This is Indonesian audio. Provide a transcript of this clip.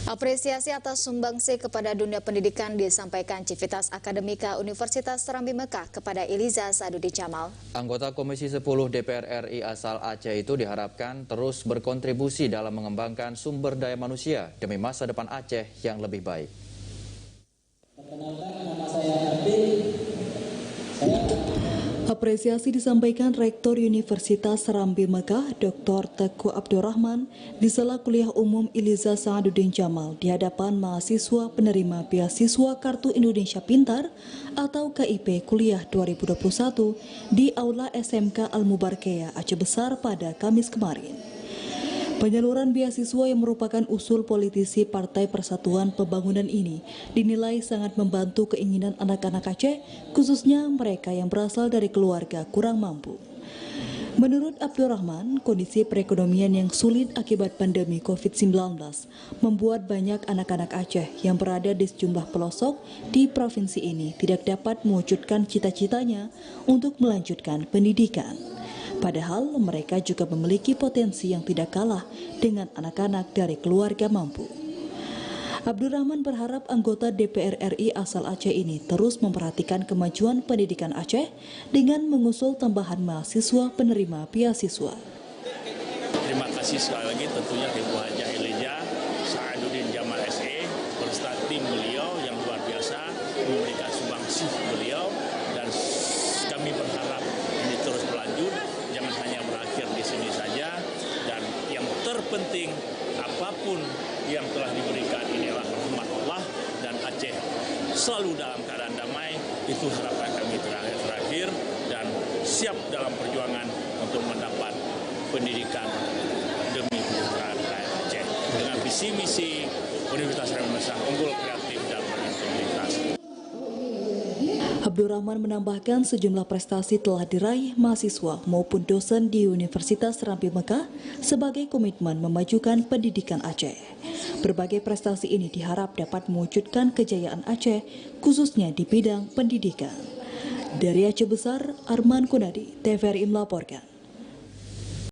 Apresiasi atas sumbangsi kepada dunia pendidikan disampaikan Civitas Akademika Universitas Serambi Mekah kepada Iliza Sadudin Jamal. Anggota Komisi 10 DPR RI asal Aceh itu diharapkan terus berkontribusi dalam mengembangkan sumber daya manusia demi masa depan Aceh yang lebih baik. Perkenalkan, nama saya Ardi. Apresiasi disampaikan Rektor Universitas Serambi Mekah, Dr. Teguh Abdurrahman, di sela kuliah umum Iliza Sadudin Jamal di hadapan mahasiswa penerima beasiswa Kartu Indonesia Pintar atau KIP Kuliah 2021 di Aula SMK Al-Mubarakiyah Aceh Besar pada Kamis kemarin. Penyaluran beasiswa yang merupakan usul politisi Partai Persatuan Pembangunan ini dinilai sangat membantu keinginan anak-anak Aceh, khususnya mereka yang berasal dari keluarga kurang mampu. Menurut Abdurrahman, kondisi perekonomian yang sulit akibat pandemi COVID-19 membuat banyak anak-anak Aceh yang berada di sejumlah pelosok di provinsi ini tidak dapat mewujudkan cita-citanya untuk melanjutkan pendidikan. Padahal mereka juga memiliki potensi yang tidak kalah dengan anak-anak dari keluarga mampu. Abdurrahman berharap anggota DPR RI asal Aceh ini terus memperhatikan kemajuan pendidikan Aceh dengan mengusul tambahan mahasiswa penerima beasiswa. Terima kasih sekali lagi tentunya Ibu Hajah Iliza Sadudin Jamal SE beserta tim beliau yang luar biasa memberikan sumbangsi beliau, dan kami berharap ini terus berlanjut, jangan hanya berakhir di sini saja, dan yang terpenting apapun yang telah diberikan inilah rahmat Allah dan Aceh selalu dalam keadaan damai. Itu harapan kami terakhir dan siap dalam perjuangan untuk mendapat pendidikan demi keputraan rakyat Aceh dengan visi misi Universitas Serambi Mekah unggul, kreatif dan berintegritas. Abdurrahman menambahkan sejumlah prestasi telah diraih mahasiswa maupun dosen di Universitas Serambi Mekah sebagai komitmen memajukan pendidikan Aceh. Berbagai prestasi ini diharap dapat mewujudkan kejayaan Aceh, khususnya di bidang pendidikan. Dari Aceh Besar, Arman Kunadi, TVRI melaporkan.